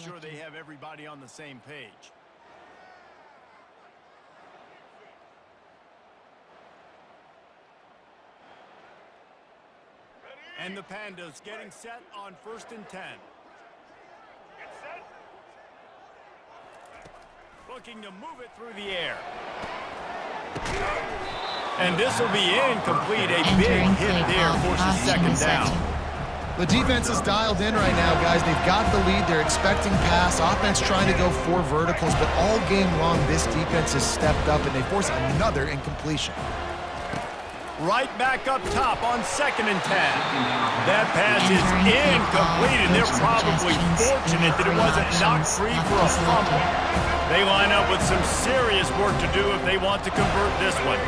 sure they have everybody on the same page. And the Pandas getting set on 1st and 10. Looking to move it through the air. And this will be incomplete. A big hit there, forces 2nd down. The defense is dialed in right now, guys. They've got the lead. They're expecting pass. Offense trying to go 4 verticals, but all game long, this defense has stepped up, and they force another incompletion. Right back up top on 2nd and 10. That pass is incomplete, and they're probably fortunate that it wasn't knocked free for a fumble. They line up with some serious work to do if they want to convert this one.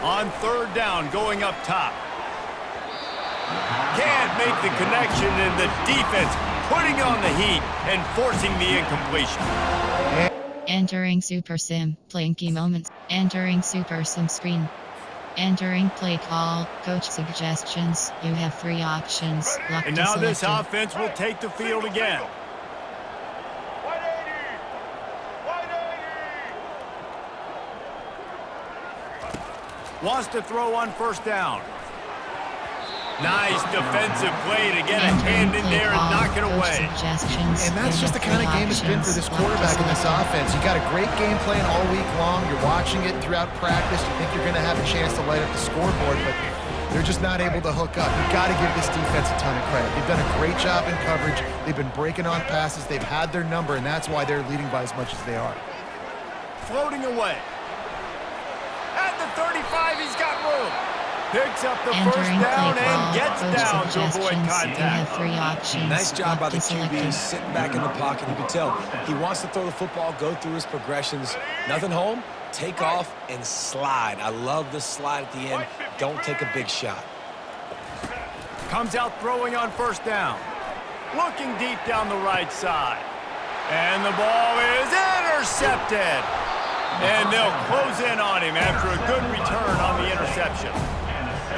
On 3rd down, going up top. Can't make the connection, and the defense putting on the heat and forcing the incompletion. Entering Super Sim, playing key moments. Entering Super Sim screen. Entering play call, coach suggestions. You have 3 options. Lock and now this offense will take the field again. Wants to throw on 1st down. Nice defensive play to get a hand in there and knock it away. And that's just the kind of game it's been for this quarterback in this offense. You got a great game plan all week long. You're watching it throughout practice. You think you're going to have a chance to light up the scoreboard, but they're just not able to hook up. You've got to give this defense a ton of credit. They've done a great job in coverage. They've been breaking on passes. They've had their number, and that's why they're leading by as much as they are. Floating away. At the 35, he's got room. Picks up the 1st down and gets down to avoid contact. Nice job by the QB, sitting back in the pocket. You can tell he wants to throw the football, go through his progressions. Nothing home, take off and slide. I love the slide at the end. Don't take a big shot. Comes out throwing on 1st down. Looking deep down the right side. And the ball is intercepted. And they'll close in on him after a good return on the interception.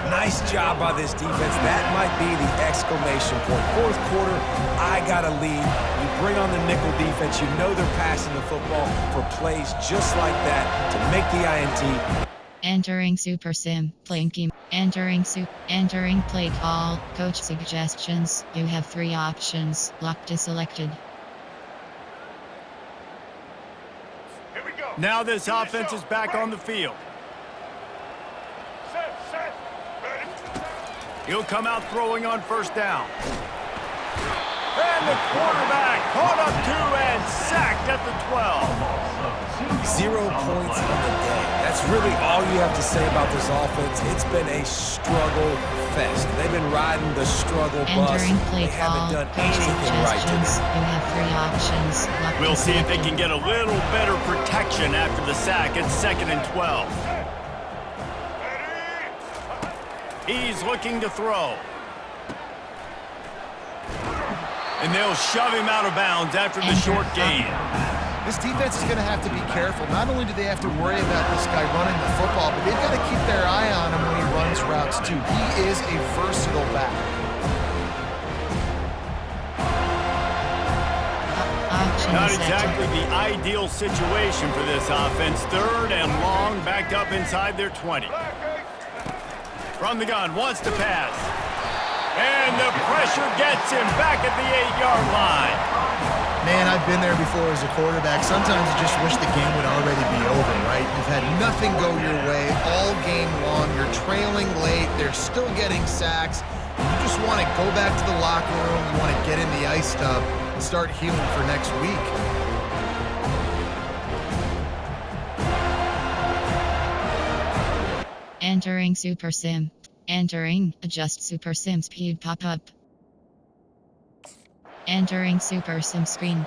Nice job by this defense. That might be the exclamation point. 4th quarter, I got a lead. You bring on the nickel defense. You know they're passing the football for plays just like that to make the INT. Entering Super Sim, playing game. Entering play call, coach suggestions. You have 3 options. Locked is selected. Now this offense is back on the field. He'll come out throwing on 1st down. And the quarterback caught up 2 and sacked at the 12. 0 points on the day. That's really all you have to say about this offense. It's been a struggle fest. They've been riding the struggle bus. They haven't done anything right today. You have 3 options. We'll see if they can get a little better protection after the sack at 2nd and 12. He's looking to throw. And they'll shove him out of bounds after the short gain. This defense is going to have to be careful. Not only do they have to worry about this guy running the football, but they've got to keep their eye on him when he runs routes too. He is a versatile back. Not exactly the ideal situation for this offense. 3rd and long, backed up inside their 20. From the gun, wants to pass. And the pressure gets him back at the 8-yard line. Man, I've been there before as a quarterback. Sometimes you just wish the game would already be over, right? You've had nothing go your way all game long. You're trailing late. They're still getting sacks. You just want to go back to the locker room. You want to get in the ice tub and start healing for next week. Entering Super Sim. Entering, adjust Super Sim speed pop-up. Entering Super Sim screen.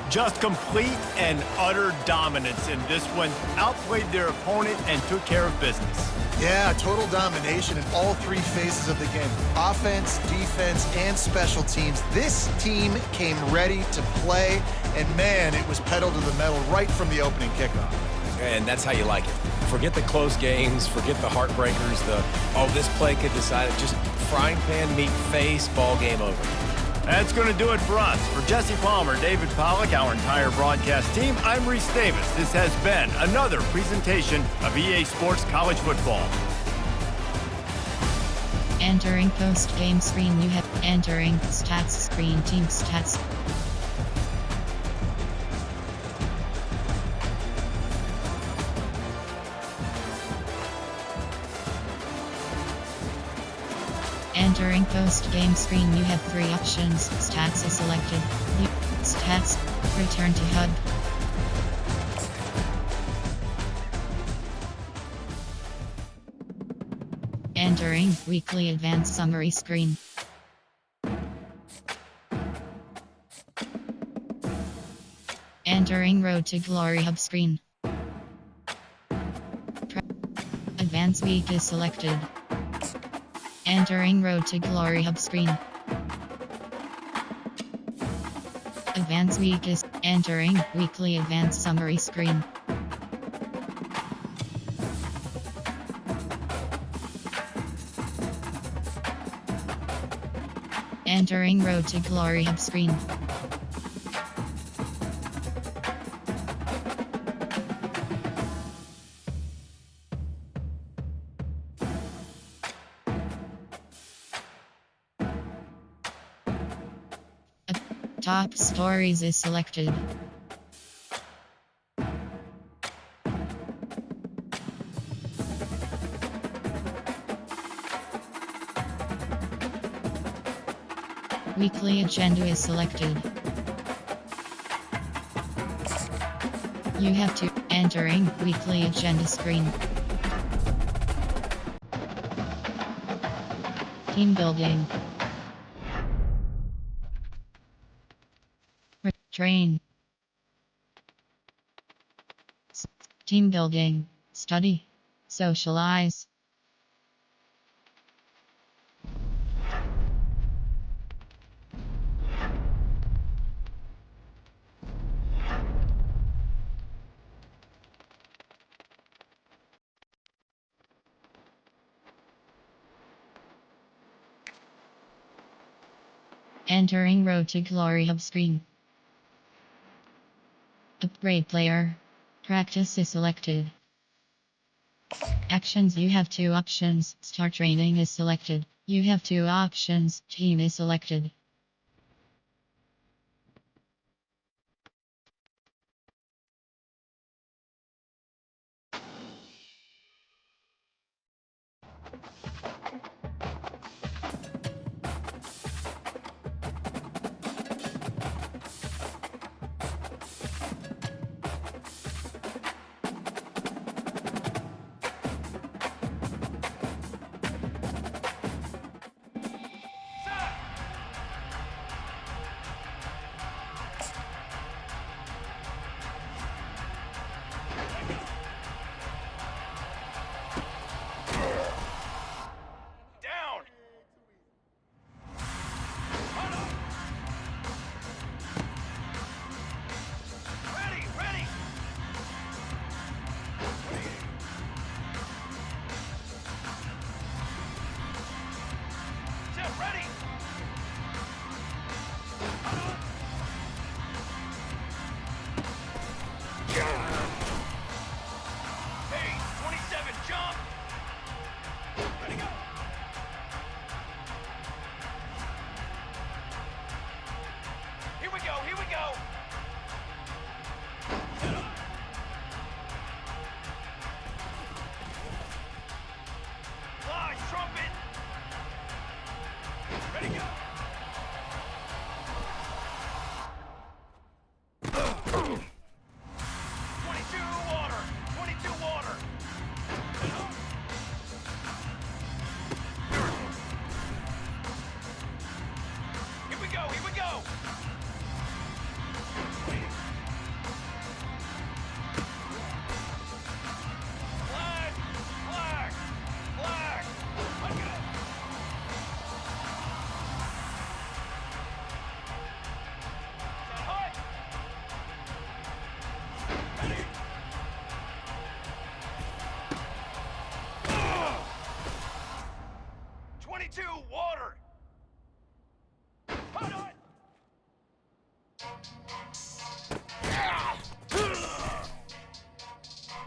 Just complete and utter dominance in this one. Outplayed their opponent and took care of business. Yeah, total domination in all 3 phases of the game. Offense, defense, and special teams. This team came ready to play, and man, it was pedal to the metal right from the opening kickoff. And that's how you like it. Forget the close games, forget the heartbreakers, this play could decide it. Just frying pan, meat face, ball game over. That's going to do it for us. For Jesse Palmer, David Pollack, our entire broadcast team, I'm Reese Davis. This has been another presentation of EA Sports College Football. Entering post-game screen, you have entering stats screen, team stats. Entering post-game screen, you have 3 options. Stats is selected. Stats. Return to HUD. Entering weekly advanced summary screen. Entering Road to Glory Hub screen. Advanced week is selected. Entering Road to Glory Hub screen. Advanced week is entering weekly advanced summary screen. Entering Road to Glory Hub screen. Top stories is selected. Weekly agenda is selected. You have to entering weekly agenda screen. Team building. Train. Team building. Study. Socialize. Entering Road to Glory Hub screen. Upgrade player. Practice is selected. Actions, you have 2 options. Start training is selected. You have 2 options. Team is selected.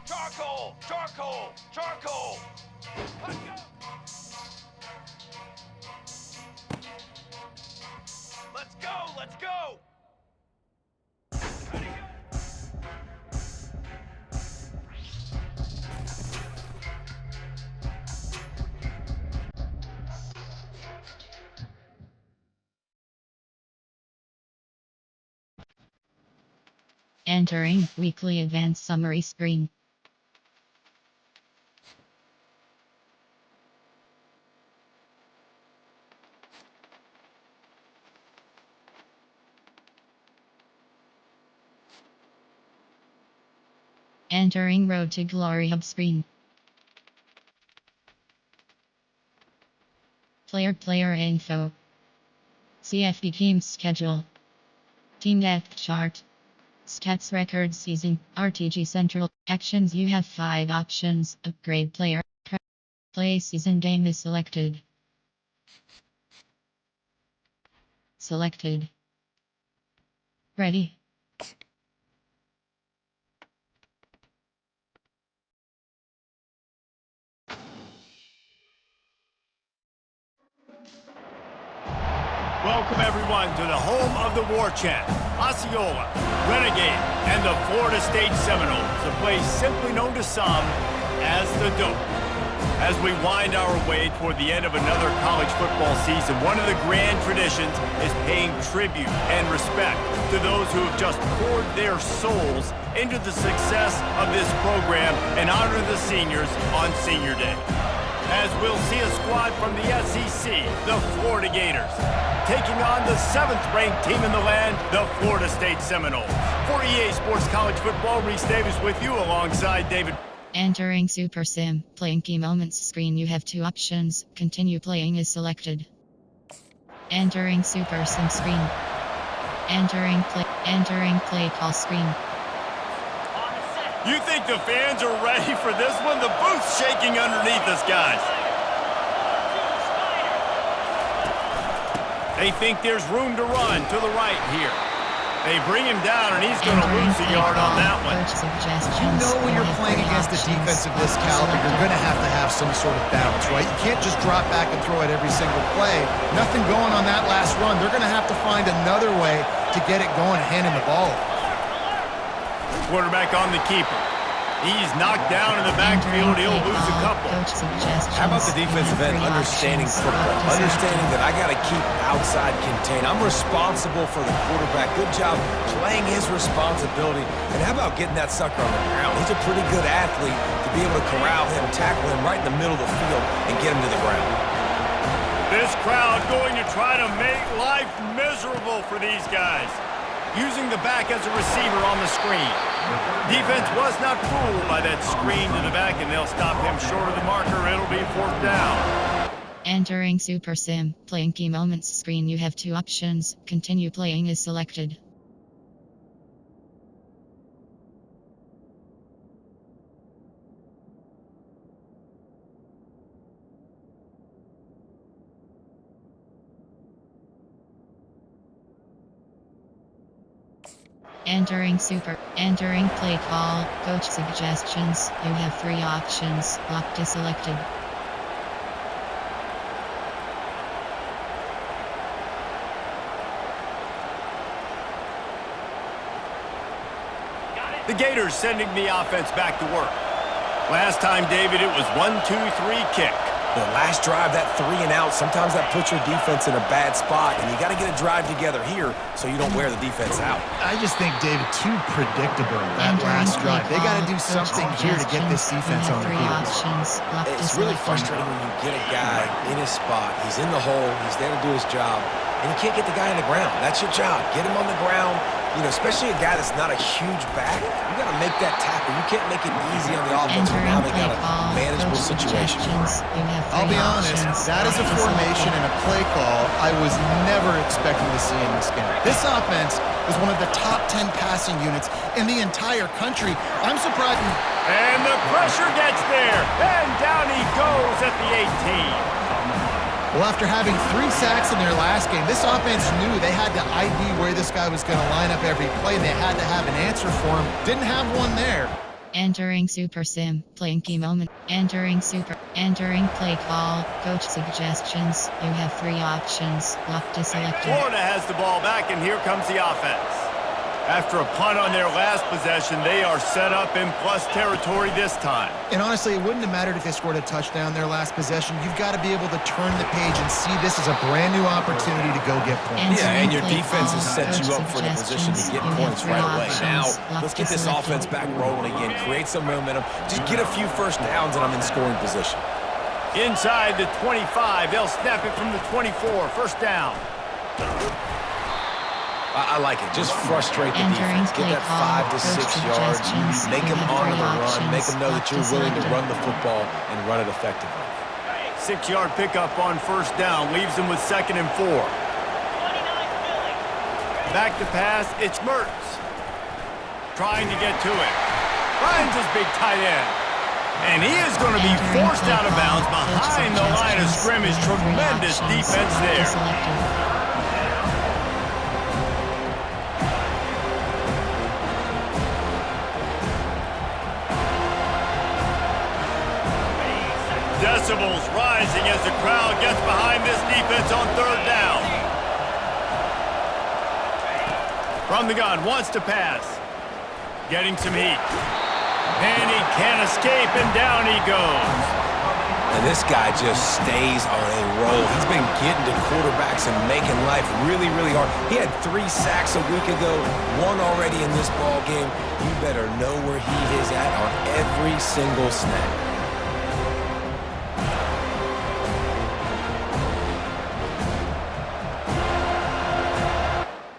Charcoal! Charcoal! Charcoal! Let's go! Let's go! Entering weekly advanced summary screen. Entering Road to Glory hub screen. Player info. CFB team schedule. Team depth chart. Stats record season. RTG Central. Actions. You have 5 options. Upgrade player. Play season game is selected. Selected. Ready. Welcome, everyone, to the home of the War Chant, Osceola, Renegade, and the Florida State Seminoles, a place simply known to some as the Dope. As we wind our way toward the end of another college football season, one of the grand traditions is paying tribute and respect to those who have just poured their souls into the success of this program and honor the seniors on Senior Day. As we'll see a squad from the SEC, the Florida Gators, taking on the 7th-ranked team in the land, the Florida State Seminoles. For EA Sports College Football, Reese Davis with you alongside David. Entering Super Sim, playing key moments screen. You have 2 options. Continue playing is selected. Entering Super Sim screen. Entering play call screen. You think the fans are ready for this one? The booth's shaking underneath us, guys. They think there's room to run to the right here. They bring him down, and he's going to lose a yard on that one. You know when you're playing against a defense of this caliber, you're going to have some sort of balance, right? You can't just drop back and throw it every single play. Nothing going on that last run. They're going to have to find another way to get it going and handing the ball. Quarterback on the keeper. He's knocked down in the backfield. He'll lose a couple. How about the defensive end understanding football? Understanding that I got to keep outside contained. I'm responsible for the quarterback. Good job playing his responsibility. And how about getting that sucker on the ground? He's a pretty good athlete to be able to corral him, tackle him right in the middle of the field, and get him to the ground. This crowd going to try to make life miserable for these guys. Using the back as a receiver on the screen. Defense was not fooled by that screen to the back, and they'll stop him short of the marker. It'll be 4th down. Entering Super Sim, playing key moments screen. You have 2 options. Continue playing is selected. Entering play call, coach suggestions. You have 3 options. Locked is selected. The Gators sending the offense back to work. Last time, David, it was 1-2-3 kick. The last drive, that 3 and out, sometimes that puts your defense in a bad spot, and you got to get a drive together here so you don't wear the defense out. I just think, David, too predictable that last drive. They got to do something here to get this defense on the field. It's really frustrating when you get a guy in his spot. He's in the hole. He's there to do his job, and you can't get the guy on the ground. That's your job. Get him on the ground. You know, especially a guy that's not a huge back. You got to make that tackle. You can't make it easy on the offense. Now they got a manageable situation. I'll be honest, that is a formation and a play call I was never expecting to see in this game. This offense is one of the top 10 passing units in the entire country. I'm surprised. And the pressure gets there. And down he goes at the 18. Well, after having 3 sacks in their last game, this offense knew they had to ID where this guy was going to line up every play, and they had to have an answer for him. Didn't have one there. Entering Super Sim, playing key moment. Entering play call, coach suggestions. You have 3 options. Lock to selected. Florida has the ball back, and here comes the offense. After a punt on their last possession, they are set up in plus territory this time. And honestly, it wouldn't have mattered if they scored a touchdown their last possession. You've got to be able to turn the page and see this as a brand new opportunity to go get points. Yeah, and your defense has set you up for the position to get points right away. Now, let's get this offense back rolling again, create some momentum, just get a few first downs, and I'm in scoring position. Inside the 25, they'll snap it from the 24. First down. I like it. Just frustrate the defense. Get that 5 to 6 yards. Make them honor the run. Make them know that you're willing to run the football and run it effectively. 6-yard pickup on first down. Leaves them with 2nd and 4. Back to pass. It's Mertz. Trying to get to it. Finds his big tight end. And he is going to be forced out of bounds behind the line of scrimmage. Tremendous defense there. Decibels rising as the crowd gets behind this defense on 3rd down. From the gun, wants to pass. Getting some heat. And he can't escape, and down he goes. And this guy just stays on a roll. He's been getting to quarterbacks and making life really, really hard. He had 3 sacks a week ago, 1 already in this ball game. You better know where he is at on every single snap.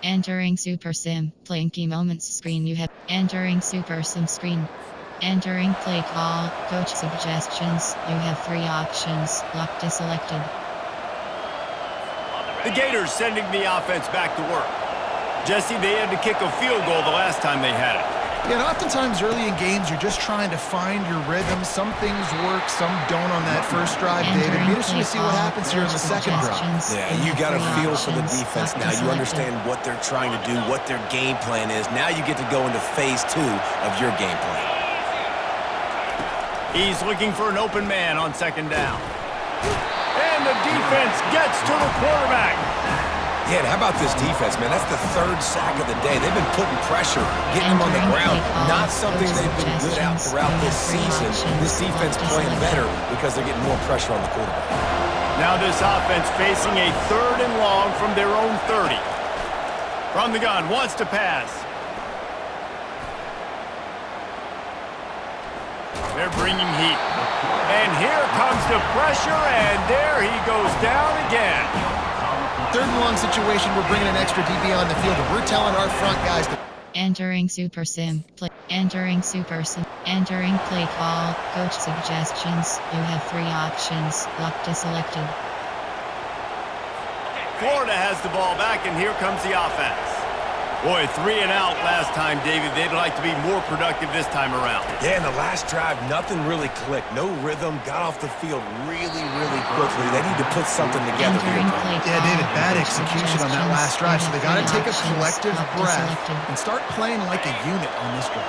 Entering Super Sim, playing key moments screen. You have entering Super Sim screen. Entering play call, coach suggestions. You have 3 options. Lock to selected. The Gators sending the offense back to work. Jesse, they had to kick a field goal the last time they had it. Yeah, and oftentimes early in games, you're just trying to find your rhythm. Some things work, some don't on that first drive, David. Be interesting to see what happens here in the second drive. Yeah, you got a feel for the defense now. You understand what they're trying to do, what their game plan is. Now you get to go into phase 2 of your game plan. He's looking for an open man on 2nd down. And the defense gets to the quarterback. Yeah, and how about this defense, man? That's the 3rd sack of the day. They've been putting pressure, getting them on the ground. Not something they've been good at throughout this season. This defense playing better because they're getting more pressure on the quarterback. Now this offense facing a 3rd and long from their own 30. From the gun, wants to pass. They're bringing heat. And here comes the pressure, and there he goes down again. 3rd and long situation, we're bringing an extra DB on the field, and we're telling our front guys to... Entering Super Sim, entering Super Sim, entering play call, coach suggestions. You have 3 options. Lock to selected. Florida has the ball back, and here comes the offense. Boy, 3 and out last time, David. They'd like to be more productive this time around. Yeah, in the last drive, nothing really clicked. No rhythm, got off the field really, really quickly. They need to put something together here. Yeah, David, bad execution on that last drive, so they got to take a collective breath and start playing like a unit on this drive.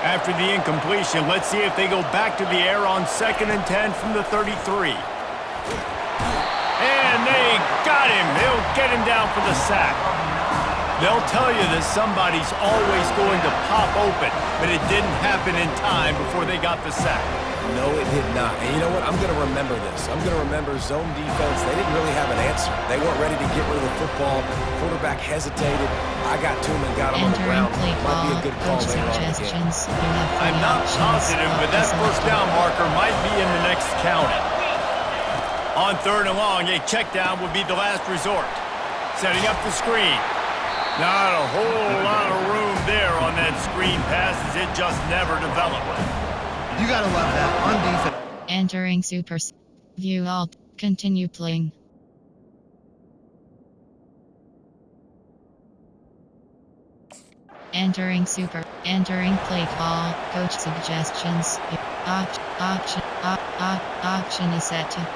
After the incompletion, let's see if they go back to the air on 2nd and 10 from the 33. And they got him. They'll get him down for the sack. They'll tell you that somebody's always going to pop open, but it didn't happen in time before they got the sack. No, it did not. And you know what? I'm going to remember this. I'm going to remember zone defense. They didn't really have an answer. They weren't ready to get rid of the football. Quarterback hesitated. I got to him and got him on the ground. Might be a good call later on in the game. I'm not positive, but that first down marker might be in the next counting. On 3rd and long, a check down would be the last resort. Setting up the screen. Not a whole lot of room there on that screen pass as it just never developed. You got to love that on defense. Entering Super Sim. View Alt. Continue playing. Entering play call, coach suggestions. Option is set to.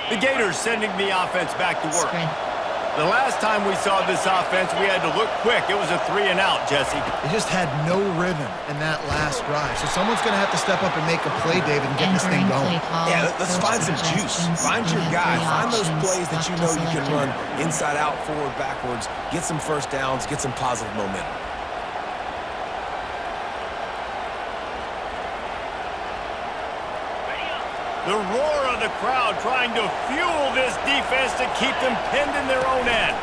The Gators sending the offense back to work. Spread. The last time we saw this offense, we had to look quick. It was a 3-and-out, Jesse. They just had no rhythm in that last drive. So someone's going to have to step up and make a play, David, and get this thing going. Yeah, let's find some juice. Find your guy. Find those plays that you know you can run inside out, forward, backwards. Get some first downs. Get some positive momentum. The roar of the crowd trying to fuel this defense to keep them pinned in their own end.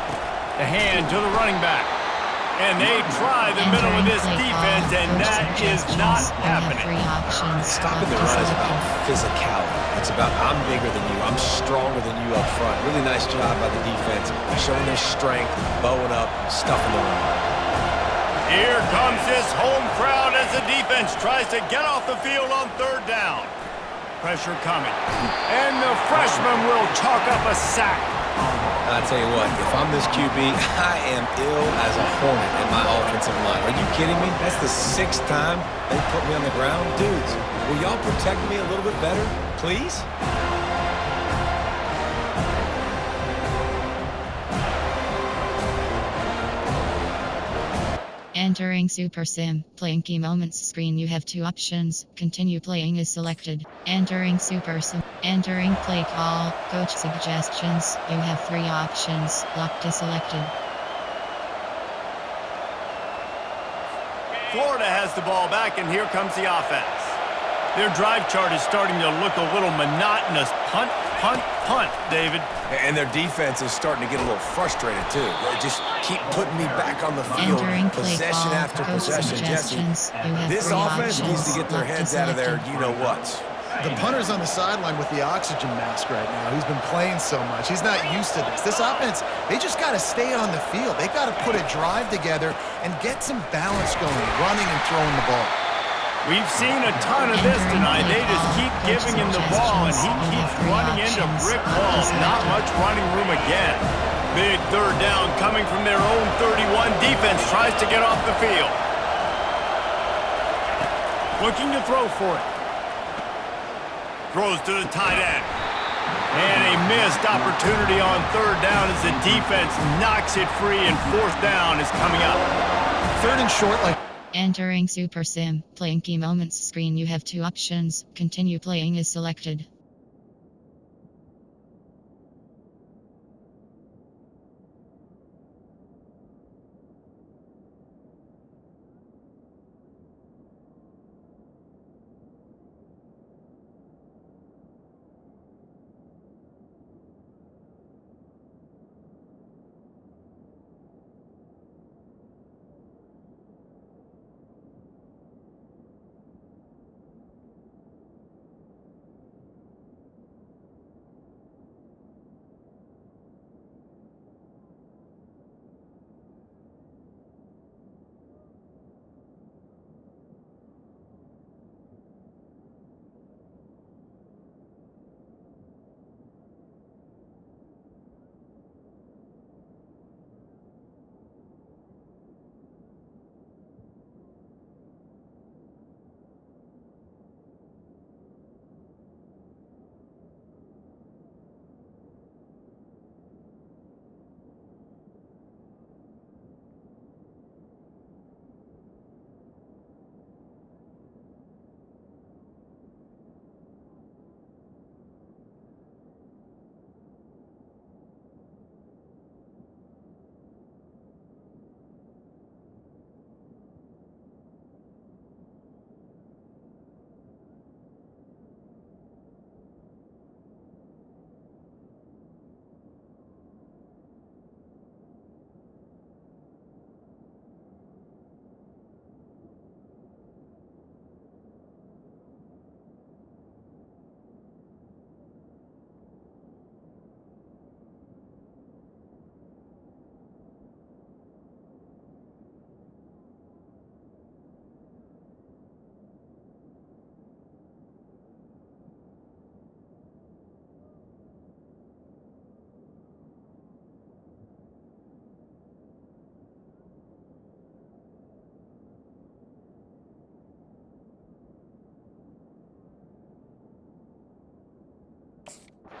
The hand to the running back. And they try the middle of this defense, and that is not happening. Stopping the run is about physicality. It's about I'm bigger than you. I'm stronger than you up front. Really nice job by the defense, showing their strength, bowing up, stuffing the run. Here comes this home crowd as the defense tries to get off the field on third down. Pressure coming. And the freshman will chalk up a sack. I tell you what, if I'm this QB, I am ill as a hornet in my offensive line. Are you kidding me? That's the 6th time they put me on the ground. Dudes, will y'all protect me a little bit better, please? Entering Super Sim. Playing key moments screen. You have 2 options. Continue playing is selected. Entering Super Sim. Entering play call. Coach suggestions. You have 3 options. Locked is selected. Florida has the ball back, and here comes the offense. Their drive chart is starting to look a little monotonous. Punt, punt, punt, David. And their defense is starting to get a little frustrated, too. They just keep putting me back on the field, Entering play possession call. after Coach possession. Jesse, suggestions. You have this 3 offense options. needs to get their Locked heads is out of their selected. you-know-whats. The punter's on the sideline with the oxygen mask right now. He's been playing so much. He's not used to this. This offense, they just got to stay on the field. They got to put a drive together and get some balance going, running and throwing the ball. We've seen a ton of this tonight. They just keep giving him the ball, and he keeps running into brick walls. Not much running room again. Big third down coming from their own 31. Defense tries to get off the field. Looking to throw for it. Throws to the tight end. And a missed opportunity on third down as the defense knocks it free, and 4th down is coming up. 3rd and short, like. Entering Super Sim. Playing key moments screen. You have 2 options. Continue playing is selected.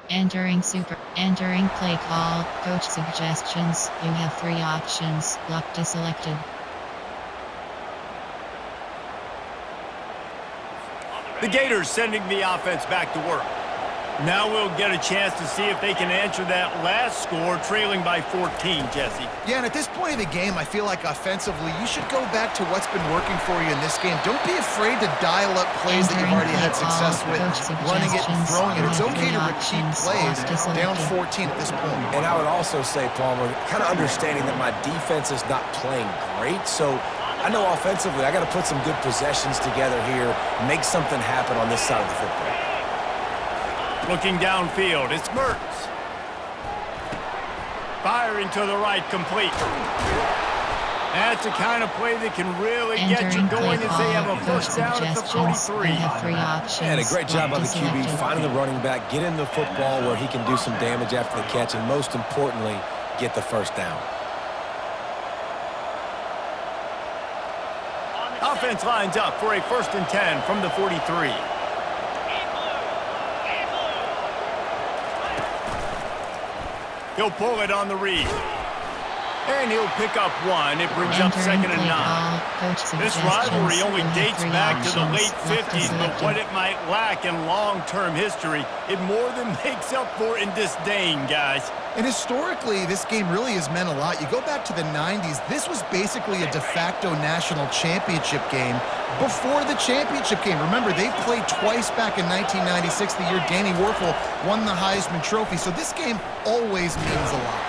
Entering play call. Coach suggestions. You have 3 options. Lock to selected. The Gators sending the offense back to work. Now we'll get a chance to see if they can answer that last score, trailing by 14, Jesse. Yeah, and at this point of the game, I feel like offensively, you should go back to what's been working for you in this game. Don't be afraid to dial up plays that you've already had success with, running it and throwing it. It's okay to repeat plays down 14 at this point. And I would also say, Palmer, kind of understanding that my defense is not playing great, so I know offensively I got to put some good possessions together here, make something happen on this side of the football. Looking downfield, it's Mertz. Firing to the right, complete. That's the kind of play that can really get you going as they have a first down at the 43. And a great job by the QB finding the running back, getting the football where he can do some damage after the catch, and most importantly, get the first down. Offense lines up for a 1st and 10 from the 43. He'll pull it on the read. And he'll pick up 1. It brings up 2nd and 9. This rivalry only dates back to the late 50s, but what it might lack in long-term history, it more than makes up for in disdain, guys. And historically, this game really has meant a lot. You go back to the 90s, this was basically a de facto national championship game before the championship game. Remember, they played twice back in 1996, the year Danny Werfel won the Heisman Trophy. So this game always means a lot.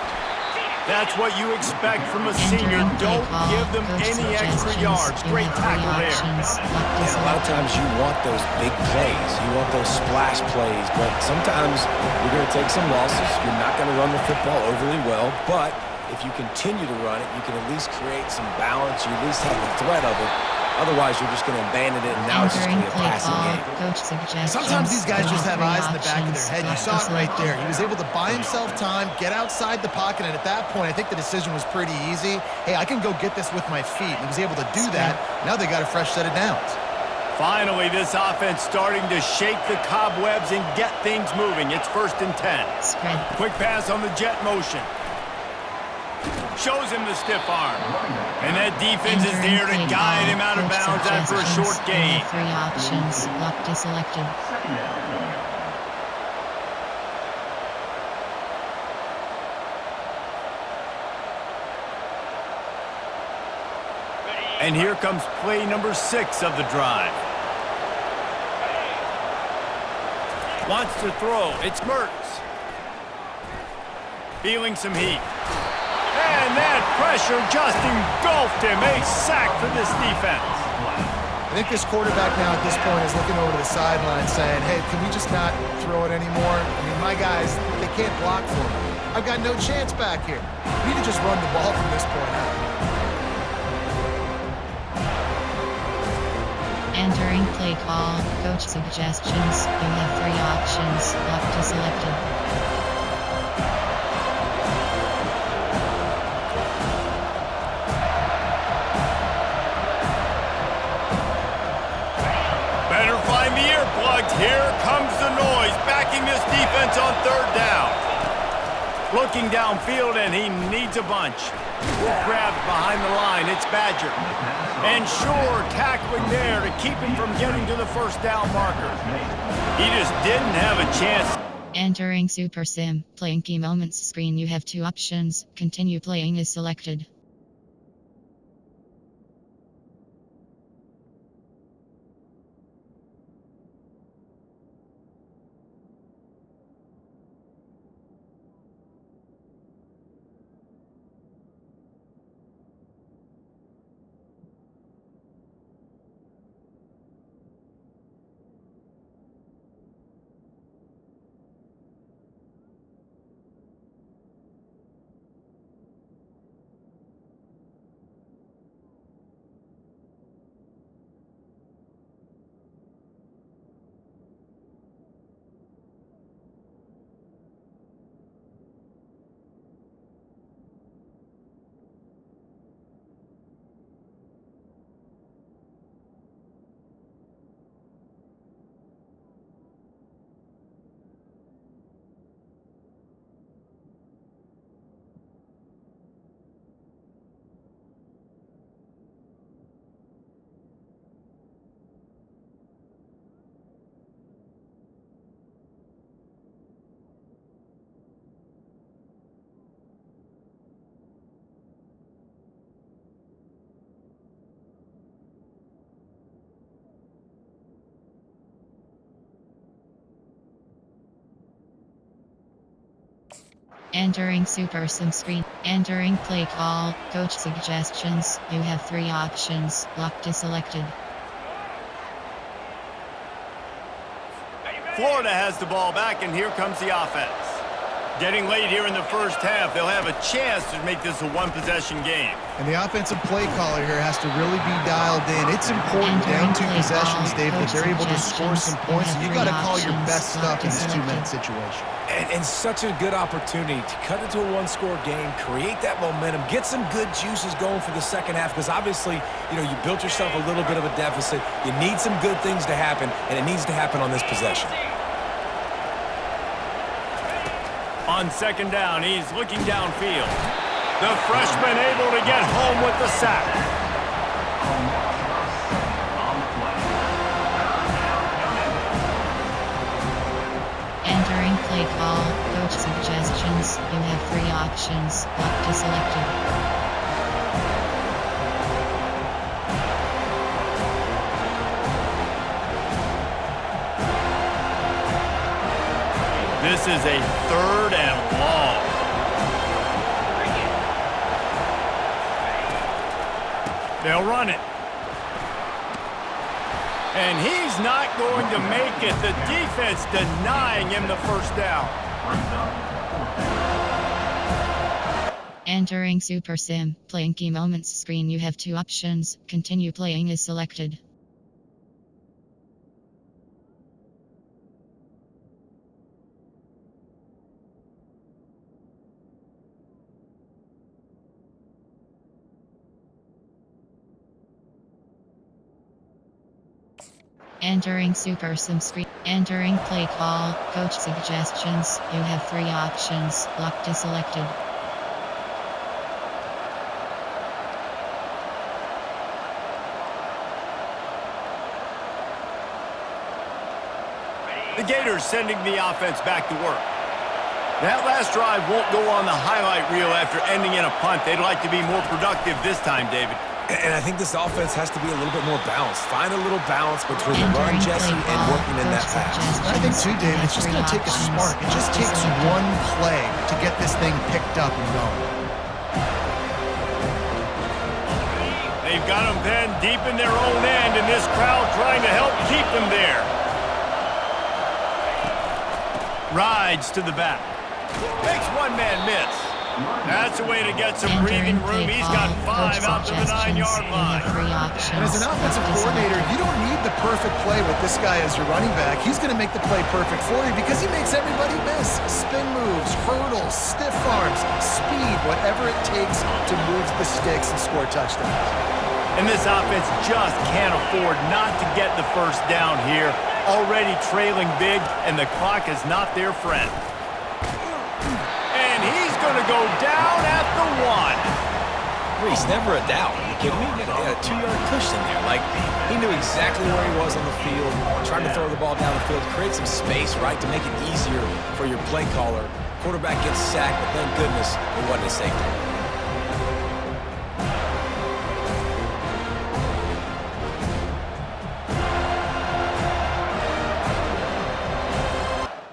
That's what you expect from a senior. Don't give them any extra yards. Great tackle there. And a lot of times you want those big plays. You want those splash plays. But sometimes you're going to take some losses. You're not going to run the football overly well. But if you continue to run it, you can at least create some balance. You at least have the threat of it. Otherwise, you're just going to abandon it, and now it's just going to be a passing game. Sometimes these guys just have eyes in the back of their head. You saw it right there. He was able to buy himself time, get outside the pocket, and at that point, I think the decision was pretty easy. Hey, I can go get this with my feet. And he was able to do that. Now they got a fresh set of downs. Finally, this offense starting to shake the cobwebs and get things moving. It's 1st and 10. Quick pass on the jet motion. Shows him the stiff arm. And that defense is there to guide him out of bounds after a short gain. 3 options. Lock to selected. And here comes play number 6 of the drive. Wants to throw. It's Mertz. Feeling some heat. And that pressure just engulfed him. A sack for this defense. I think this quarterback now at this point is looking over to the sideline saying, hey, can we just not throw it anymore? I mean, my guys, they can't block for me. I've got no chance back here. We need to just run the ball from this point on. Entering play call. Coach suggestions. You have 3 options. Lock to selected. Here comes the noise, backing this defense on 3rd down. Looking downfield, and he needs a bunch. Grabbed behind the line, it's Badger. And sure, tackling there to keep him from getting to the 1st down marker. He just didn't have a chance. Entering Super Sim. Playing key moments screen. You have 2 options. Continue playing is selected. Entering Super Sim screen. Entering play call. Coach suggestions. You have 3 options. Locked is selected. Florida has the ball back, and here comes the offense. Getting late here in the first half, they'll have a chance to make this a one-possession game. And the offensive play caller here has to really be dialed in. It's important down to possessions, Dave, that they're able to score some points. And you got to call your best stuff in this 2-minute situation. And such a good opportunity to cut into a one-score game, create that momentum, get some good juices going for the second half, because obviously, you built yourself a little bit of a deficit. You need some good things to happen, and it needs to happen on this possession. On second down, he's looking downfield. The freshman able to get home with the sack. Entering play call. Coach suggestions. You have 3 options. Locked is selected. This is a 3rd and long. They'll run it. And he's not going to make it. The defense denying him the first down. Entering Super Sim. Playing key moments screen. You have 2 options. Continue playing is selected. Entering Super Sim screen. Entering play call. Coach suggestions. You have 3 options. Locked is selected. The Gators sending the offense back to work. That last drive won't go on the highlight reel after ending in a punt. They'd like to be more productive this time, David. And I think this offense has to be a little bit more balanced. Find a little balance between the run, Jesse, and working in that pass. I think too, David, it's just going to take a spark. It just takes one play to get this thing picked up and going. They've got them then deep in their own end, and this crowd trying to help keep them there. Rides to the back. Makes one man miss. That's a way to get some breathing room. He's got 5 out to the 9-yard line. And as an offensive coordinator, you don't need the perfect play with this guy as your running back. He's going to make the play perfect for you because he makes everybody miss. Spin moves, hurdles, stiff arms, speed, whatever it takes to move the sticks and score touchdowns. And this offense just can't afford not to get the first down here. Already trailing big, and the clock is not their friend. And he's going to go down at the 1. Reese, never a doubt. Are you kidding me? He had a 2-yard cushion there. Like, he knew exactly where he was on the field, trying to throw the ball down the field, create some space, right, to make it easier for your play caller. Quarterback gets sacked, but thank goodness it wasn't a safety.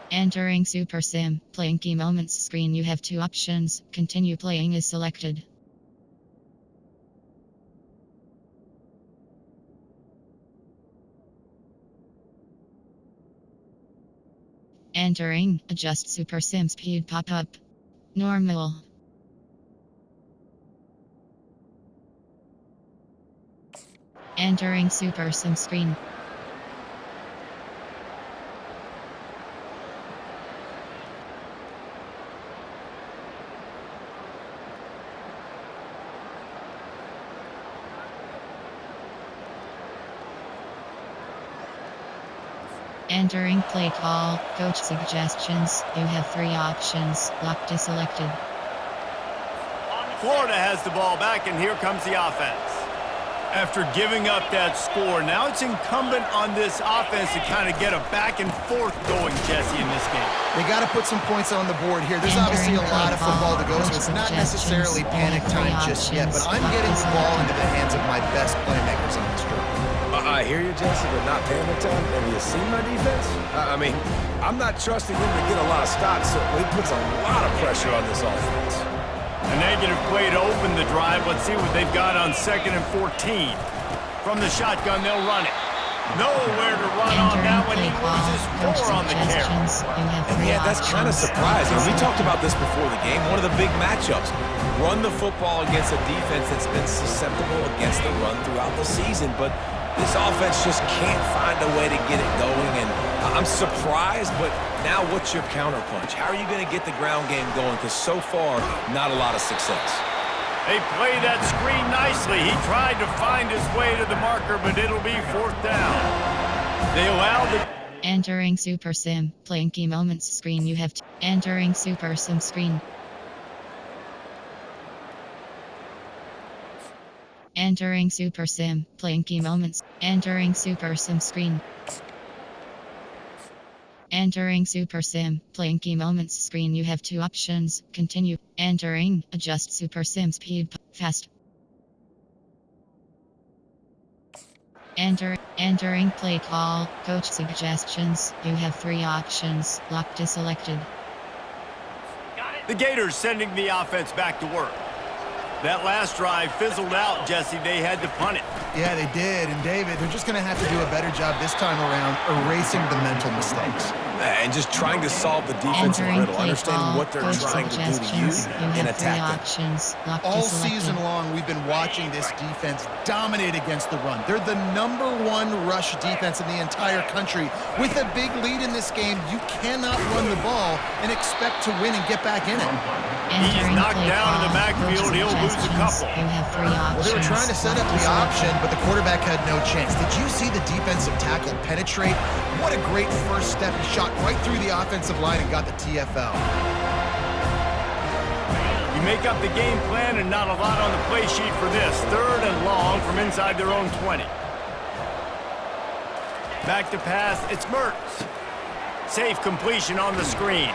Entering Super Sim. Playing key moments screen. You have 2 options. Continue playing is selected. Entering. Adjust Super Sim speed pop-up. Normal. Entering Super Sim screen. Entering play call. Coach suggestions. You have 3 options. Locked is selected. Florida has the ball back, and here comes the offense. After giving up that score, now it's incumbent on this offense to kind of get a back and forth going, Jesse, in this game. They got to put some points on the board here. There's obviously a lot of football to go, so it's not necessarily panic time just yet, but I'm getting the ball into the hands of my best playmakers on this drive. I hear you, Jesse, but not panic time. Have you seen my defense? I mean, I'm not trusting him to get a lot of stops, so he puts a lot of pressure on this offense. A negative play to open the drive. Let's see what they've got on 2nd and 14. From the shotgun, they'll run it. Nowhere to run on that one. He loses 4 on the carry. And yeah, that's kind of surprising. We talked about this before the game. One of the big matchups. Run the football against a defense that's been susceptible against the run throughout the season. But this offense just can't find a way to get it going. And I'm surprised, but now what's your counterpunch? How are you going to get the ground game going? Because so far, not a lot of success. They play that screen nicely. He tried to find his way to the marker, but it'll be 4th down. They allow the... Entering Super Sim. Playing key moments screen. You have entering Super Sim screen. Entering Super Sim. Playing key moments. Entering Super Sim screen. Entering Super Sim. Playing key moments screen. You have 2 options. Continue. Entering. Adjust Super Sim speed. Fast. Entering play call. Coach suggestions. You have 3 options. Locked is selected. The Gators sending the offense back to work. That last drive fizzled out, Jesse. They had to punt it. Yeah, they did. And David, they're just going to have to do a better job this time around erasing the mental mistakes. And just trying to solve the defensive riddle, understanding what they're trying to do to you and attack them. All season long, we've been watching this defense dominate against the run. They're the #1 rush defense in the entire country. With a big lead in this game, you cannot run the ball and expect to win and get back in it. He's knocked down in the backfield. He'll lose a couple. Well, they were trying to set up the option, but the quarterback had no chance. Did you see the defensive tackle penetrate? What a great first step. He shot right through the offensive line and got the TFL. You make up the game plan and not a lot on the play sheet for this. 3rd and long from inside their own 20. Back to pass. It's Mertz. Safe completion on the screen.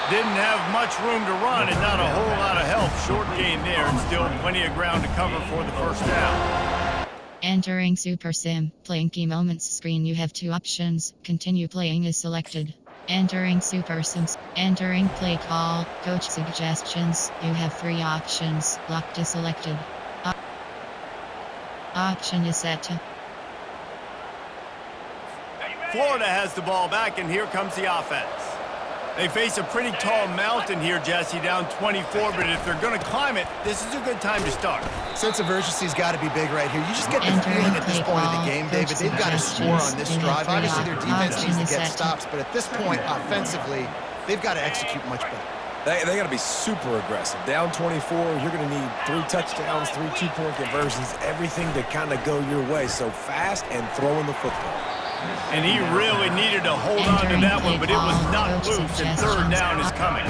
Didn't have much room to run and not a whole lot of help. Short gain there and still plenty of ground to cover for the 1st down. Entering Super Sim. Playing key moments screen. You have 2 options. Continue playing is selected. Entering Super Sims. Entering play call. Coach suggestions. You have 3 options. Locked is selected. Option is set to. Florida has the ball back, and here comes the offense. They face a pretty tall mountain here, Jesse, down 24, but if they're going to climb it, this is a good time to start. Sense of urgency's got to be big right here. You just get the feeling at this point of the game, David, they've got to score on this drive. Obviously, their defense needs to get stops, but at this point, offensively, they've got to execute much better. They got to be super aggressive. Down 24, you're going to need 3 touchdowns, 3 2-point conversions, everything to kind of go your way. So fast and throwing the football. And he really needed to hold on to that one, but it was not loose, and 3rd down is coming.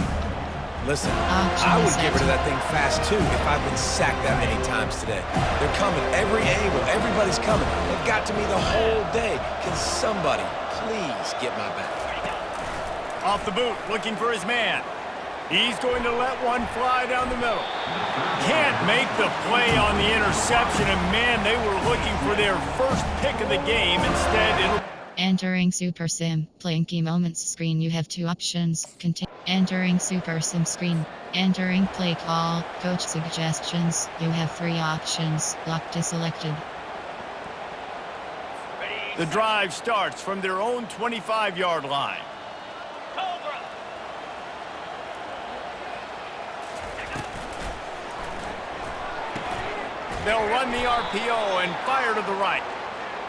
Listen, I would get rid of that thing fast, too, if I've been sacked that many times today. They're coming every angle. Everybody's coming. They've got to me the whole day. Can somebody please get my back? Off the boot, looking for his man. He's going to let one fly down the middle. Can't make the play on the interception, and man, they were looking for their first pick of the game. Instead, it'll... Entering Super Sim. Playing key moments screen. You have 2 options. Entering Super Sim screen. Entering play call. Coach suggestions. You have 3 options. Locked is selected. The drive starts from their own 25-yard line. They'll run the RPO and fire to the right.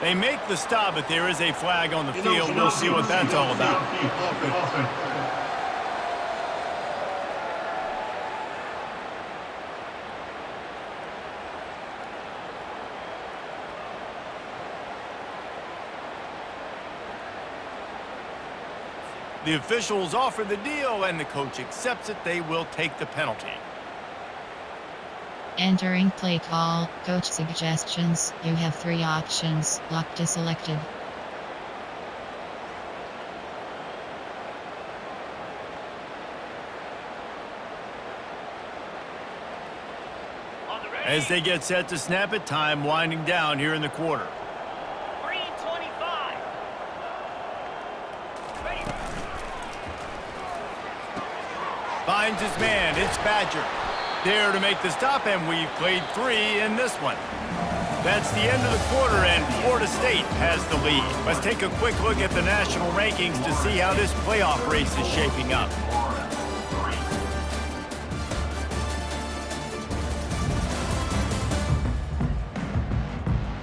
They make the stop, but there is a flag on the field. We'll see what that's all about. The officials offer the deal, and the coach accepts it. They will take the penalty. Entering play call. Coach suggestions. You have 3 options. Locked is selected. As they get set to snap it, time winding down here in the quarter. Finds his man. It's Badger. There to make the stop, and we've played 3 in this one. That's the end of the quarter, and Florida State has the lead. Let's take a quick look at the national rankings to see how this playoff race is shaping up.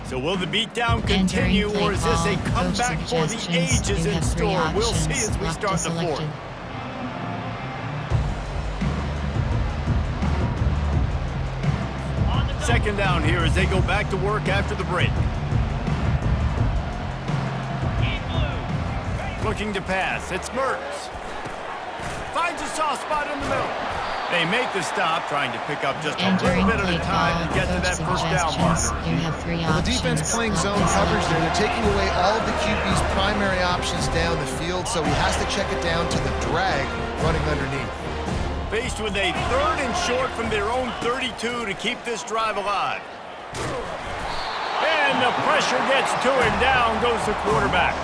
So will the beatdown continue, or is this a comeback for the ages in store? We'll see as we start the fourth. Second down here as they go back to work after the break. Looking to pass. It's Mertz. Finds a soft spot in the middle. They make the stop, trying to pick up just a little bit at a time to get to that first down marker. The defense playing zone coverage there. They're taking away all of the QB's primary options down the field, so he has to check it down to the drag running underneath. Faced with a 3rd and short from their own 32 to keep this drive alive. And the pressure gets to him. Down goes the quarterback.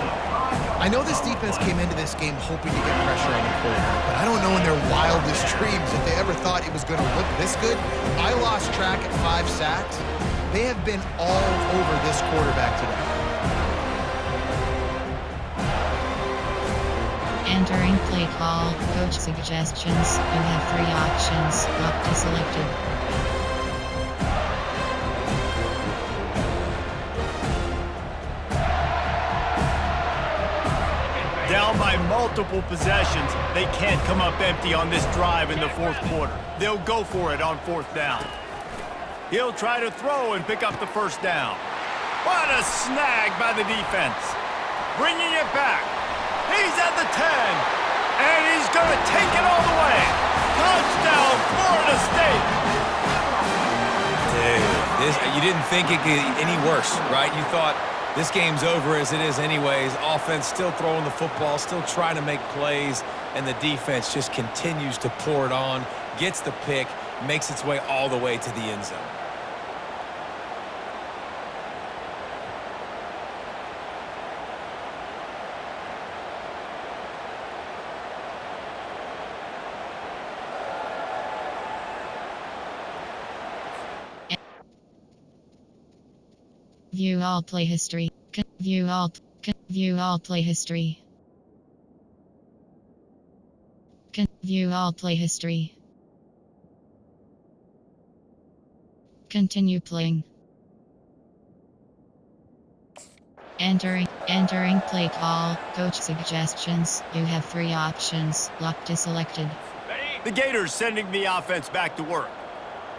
I know this defense came into this game hoping to get pressure on the quarterback, but I don't know in their wildest dreams if they ever thought it was going to look this good. I lost track at 5 sacks. They have been all over this quarterback today. Entering play call, coach suggestions. You have 3 options. Lock to selected. Down by multiple possessions, they can't come up empty on this drive in the fourth quarter. They'll go for it on 4th down. He'll try to throw and pick up the first down. What a snag by the defense. Bringing it back. He's at the 10, and he's going to take it all the way. Touchdown, Florida State. Dude, you didn't think it could get any worse, right? You thought this game's over as it is anyways. Offense still throwing the football, still trying to make plays, and the defense just continues to pour it on, gets the pick, makes its way all the way to the end zone. View all play history. View all play history. View all play history. Continue playing. Entering play call, coach suggestions. You have 3 options. Lock to selected. The Gators sending the offense back to work.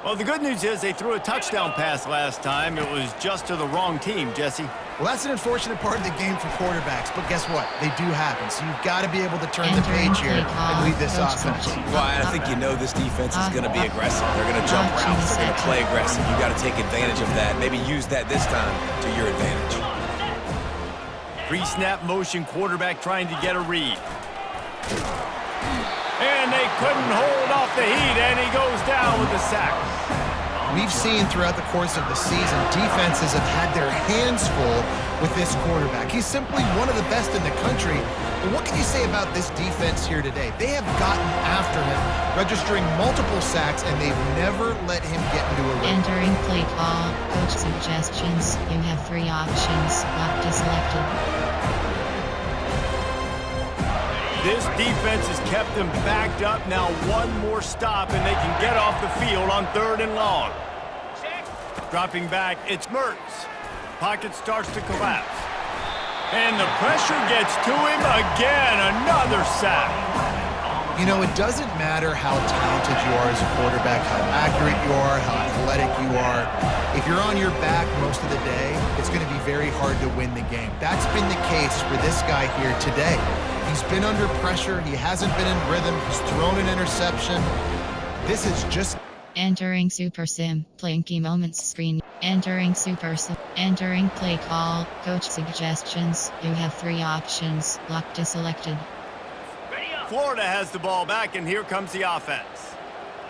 Well, the good news is they threw a touchdown pass last time. It was just to the wrong team, Jesse. Well, that's an unfortunate part of the game for quarterbacks, but guess what? They do happen, so you've got to be able to turn the page here and lead this offense. Well, I think you know this defense is going to be aggressive. They're going to jump routes. They're going to play aggressive. You got to take advantage of that. Maybe use that this time to your advantage. Pre-snap motion quarterback trying to get a read. And they couldn't hold off the heat, and he goes down with the sack. We've seen throughout the course of the season, defenses have had their hands full with this quarterback. He's simply one of the best in the country. But what can you say about this defense here today? They have gotten after him, registering multiple sacks, and they've never let him get into a rhythm. Entering play call, coach suggestions. You have 3 options. Lock to selected. This defense has kept them backed up. Now one more stop, and they can get off the field on 3rd and long. Dropping back, it's Mertz. Pocket starts to collapse. And the pressure gets to him again. Another sack. You know, it doesn't matter how talented you are as a quarterback, how accurate you are, how athletic you are. If you're on your back most of the day, it's going to be very hard to win the game. That's been the case for this guy here today. He's been under pressure. He hasn't been in rhythm. He's thrown an interception. This is just... Entering Super Sim. Playing key moments screen. Entering Super Sim. Entering play call. Coach suggestions. You have 3 options. Lock to selected. Florida has the ball back, and here comes the offense.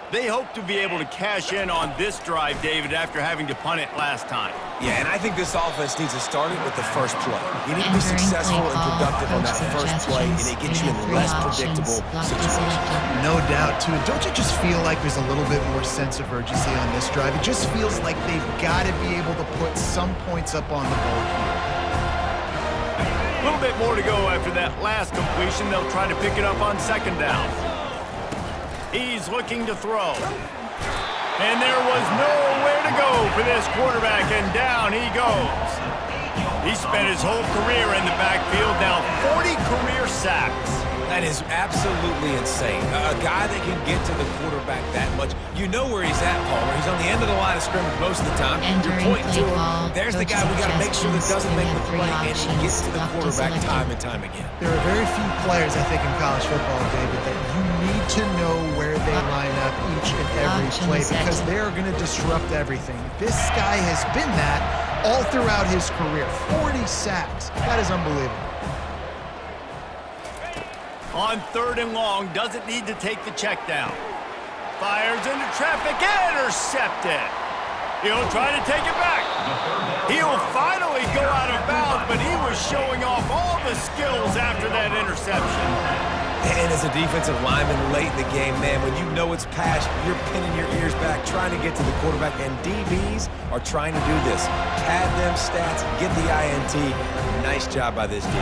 They hope to be able to cash in on this drive, David, after having to punt it last time. Yeah, and I think this offense needs to start it with the first play. You need to be successful and productive on that first play, and it gets you in less predictable situations. No doubt, too. And don't you just feel like there's a little bit more sense of urgency on this drive? It just feels like they've got to be able to put some points up on the board here. A little bit more to go after that last completion. They'll try to pick it up on second down. He's looking to throw. And there was nowhere to go for this quarterback, and down he goes. He spent his whole career in the backfield, now 40 career sacks. That is absolutely insane. A guy that can get to the quarterback that much. You know where he's at, Palmer. He's on the end of the line of scrimmage most of the time. You're pointing to him. There's the guy we got to make sure that doesn't make the play, and he gets to the quarterback time and time again. There are very few players, I think, in college football, David, that you need to know where they line up each and every play because they're going to disrupt everything. This guy has been that all throughout his career. 40 sacks. That is unbelievable. On third and long, doesn't need to take the check down. Fires into traffic, intercepted. He'll try to take it back. He'll finally go out of bounds, but he was showing off all the skills after that interception. And as a defensive lineman late in the game, man, when you know it's pass, you're pinning your ears back, trying to get to the quarterback, and DBs are trying to do this. Pad them stats, get the INT. Nice job by this D.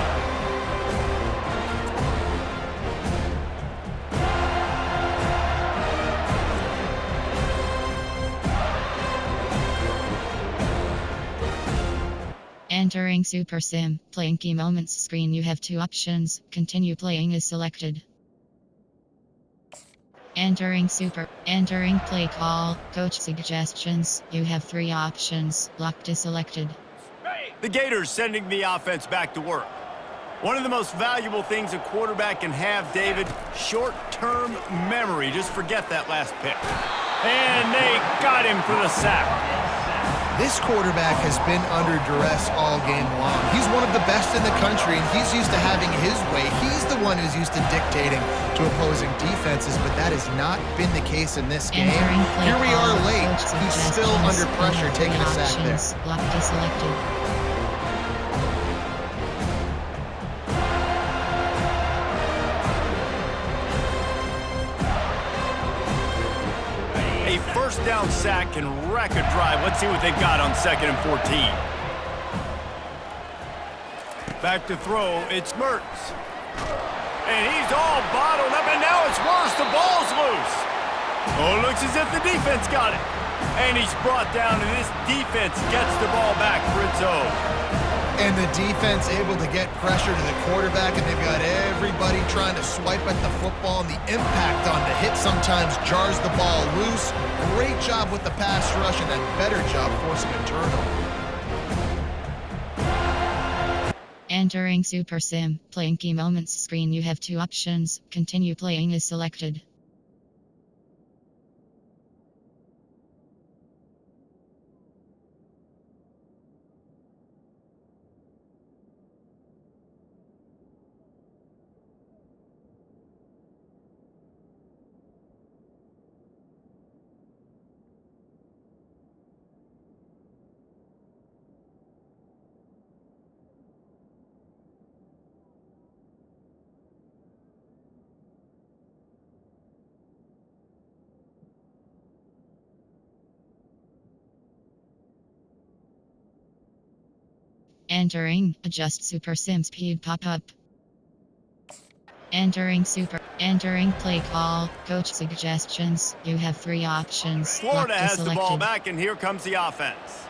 Entering Super Sim, playing key moments screen. You have two options. Continue playing is selected. Entering play call, coach suggestions. You have three options. Locked is selected. The Gators sending the offense back to work. One of the most valuable things a quarterback can have, David, short-term memory. Just forget that last pick. And they got him for the sack. This quarterback has been under duress all game long. He's one of the best in the country, and he's used to having his way. He's the one who's used to dictating to opposing defenses, but that has not been the case in this game. Here we are late. He's still under pressure, taking a sack there. Locked is selected. A first down sack can wreck a drive. Let's see what they've got on 2nd and 14. Back to throw, it's Mertz. And he's all bottled up, and now it's worse. The ball's loose. Oh, it looks as if the defense got it. And he's brought down, and this defense gets the ball back for its own. And the defense able to get pressure to the quarterback, and they've got everybody trying to swipe at the football, and the impact on the hit sometimes jars the ball loose. Great job with the pass rush, and a better job forcing a turnover. Entering Super Sim, playing key moments screen. You have two options. Continue playing is selected. Entering, adjust Super Sim speed pop-up. Entering play call, coach suggestions. You have three options. Florida has the ball back, and here comes the offense.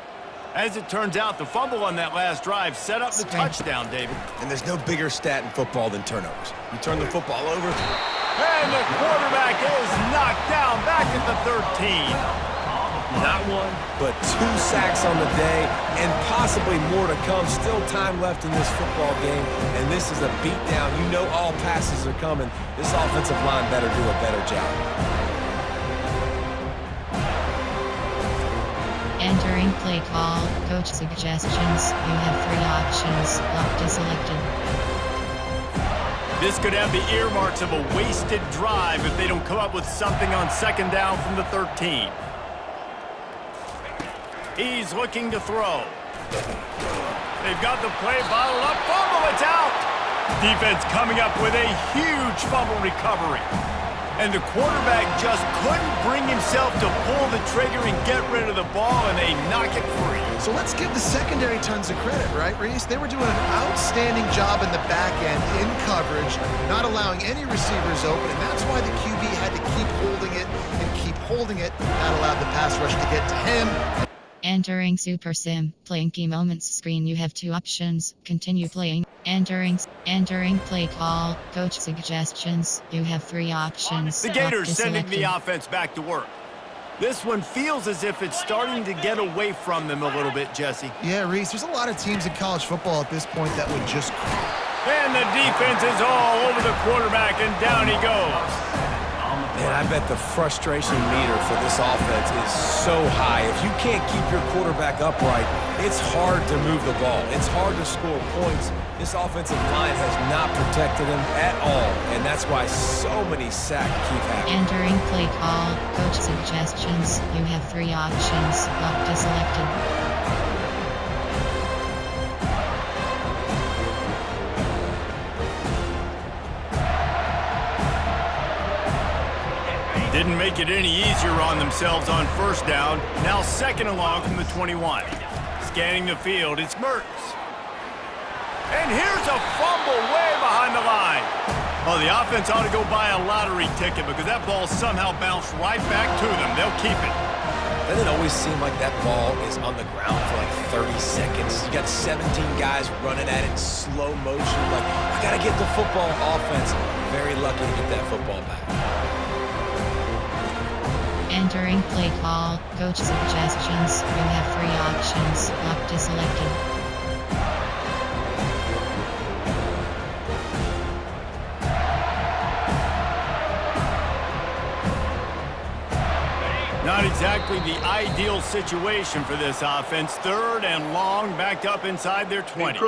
As it turns out, the fumble on that last drive set up the touchdown, David. And there's no bigger stat in football than turnovers. You turn the football over. And the quarterback is knocked down back at the 13. Not one, but two sacks on the day, and possibly more to come. Still time left in this football game, and this is a beatdown. You know all passes are coming. This offensive line better do a better job. Entering play call, coach suggestions. You have three options. Locked is selected. This could have the earmarks of a wasted drive if they don't come up with something on second down from the 13. He's looking to throw. They've got the play bottled up. Fumble, it's out! Defense coming up with a huge fumble recovery. And the quarterback just couldn't bring himself to pull the trigger and get rid of the ball, and they knock it free. So let's give the secondary tons of credit, right, Reese? They were doing an outstanding job in the back end, in coverage, not allowing any receivers open, and that's why the QB had to keep holding it and keep holding it. That allowed the pass rush to get to him. Entering Super Sim. Playing key moments screen. You have 2 options. Continue playing. Entering play call. Coach suggestions. You have 3 options. The Gators sending the offense back to work. This one feels as if it's starting to get away from them a little bit, Jesse. Yeah, Reese, there's a lot of teams in college football at this point that would just... And the defense is all over the quarterback, and down he goes. Man, I bet the frustration meter for this offense is so high. If you can't keep your quarterback upright, it's hard to move the ball. It's hard to score points. This offensive line has not protected him at all, and that's why so many sacks keep happening. Entering play call. Coach suggestions. You have 3 options. Lock to selected. Didn't make it any easier on themselves on first down. Now second and long from the 21. Scanning the field, it's Mertz. And here's a fumble way behind the line. Well, the offense ought to go buy a lottery ticket because that ball somehow bounced right back to them. They'll keep it. Doesn't it always seem like that ball is on the ground for like 30 seconds? You got 17 guys running at it in slow motion. Like, I got to get the football. Offense, very lucky to get that football back. Entering play call. Coach suggestions. You have 3 options. Lock to selected. Not exactly the ideal situation for this offense. Third and long, backed up inside their 20.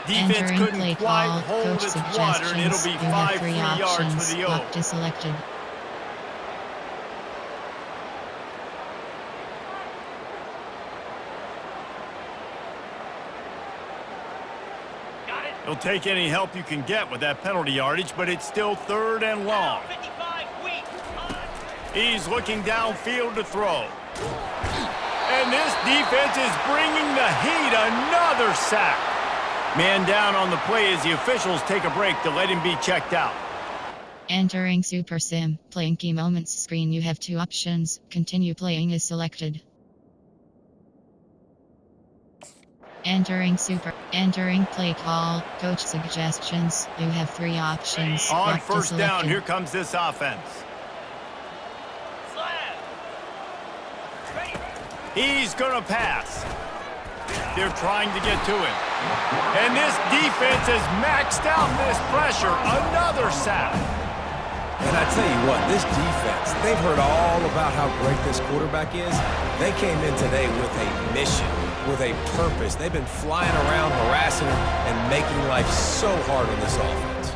Defense couldn't quite hold its water, and it'll be 5 free yards for the Oaks. To selected. He'll take any help you can get with that penalty yardage, but it's still third and long. He's looking downfield to throw. And this defense is bringing the heat. Another sack. Man down on the play as the officials take a break to let him be checked out. Entering Super Sim. Playing key moments screen. You have 2 options. Continue playing is selected. Entering play call. Coach suggestions. You have 3 options. On first down, here comes this offense. He's gonna pass. They're trying to get to him. And this defense has maxed out this pressure. Another sack. And I tell you what, this defense, they've heard all about how great this quarterback is. They came in today with a mission, with a purpose. They've been flying around, harassing him, and making life so hard on this offense.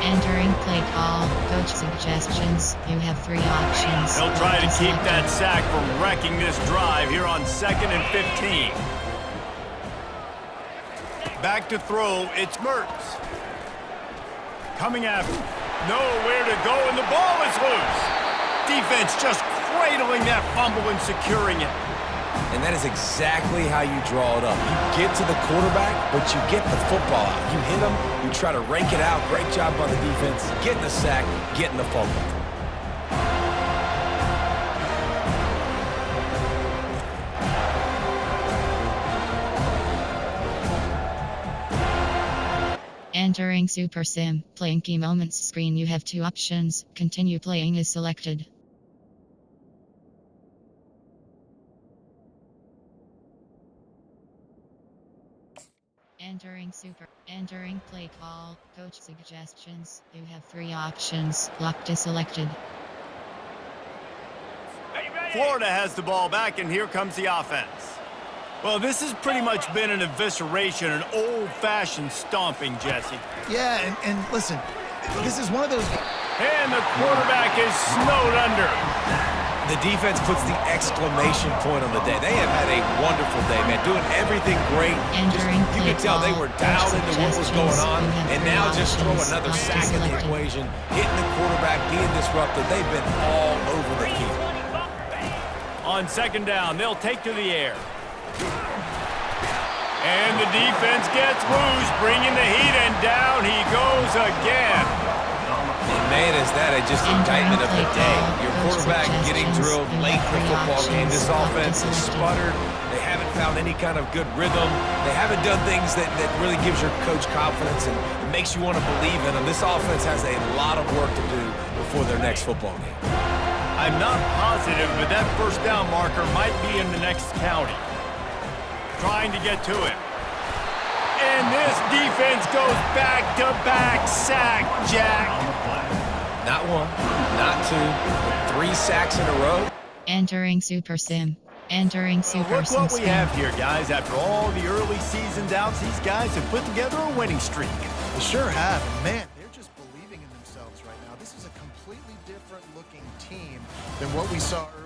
Entering play call. Coach suggestions. You have 3 options. They'll try to keep that sack from wrecking this drive here on 2nd and 15. Back to throw, it's Mertz. Coming after. Nowhere to go, and the ball is loose. Defense just cradling that fumble and securing it. And that is exactly how you draw it up. You get to the quarterback, but you get the football out. You hit him, you try to rake it out. Great job by the defense, getting the sack, getting the fumble. Entering Super Sim. Playing key moments screen. You have 2 options. Continue playing is selected. Entering play call. Coach suggestions. You have 3 options. Lock to selected. Florida has the ball back, and here comes the offense. Well, this has pretty much been an evisceration, an old-fashioned stomping, Jesse. Yeah, and listen, this is one of those... And the quarterback is snowed under. The defense puts the exclamation point on the day. They have had a wonderful day, man, doing everything great. You could tell they were dialed into what was going on, and now just throw another sack in the equation, hitting the quarterback, being disruptive. They've been all over the field. On second down, they'll take to the air. And the defense gets loose, bringing the heat, and down he goes again. And man, is that just indictment of the day. Your quarterback getting drilled late in the football game. This offense has sputtered. They haven't found any kind of good rhythm. They haven't done things that really gives your coach confidence and makes you want to believe in them. This offense has a lot of work to do before their next football game. I'm not positive, but that first down marker might be in the next county. Trying to get to it. And this defense goes back-to-back sack, Jack. Not one, not two, but 3 sacks in a row. Entering Super Sim. Entering Super Sim. Look what we have here, guys. After all the early season doubts, these guys have put together a winning streak. They sure have. Man, they're just believing in themselves right now. This is a completely different looking team than what we saw earlier.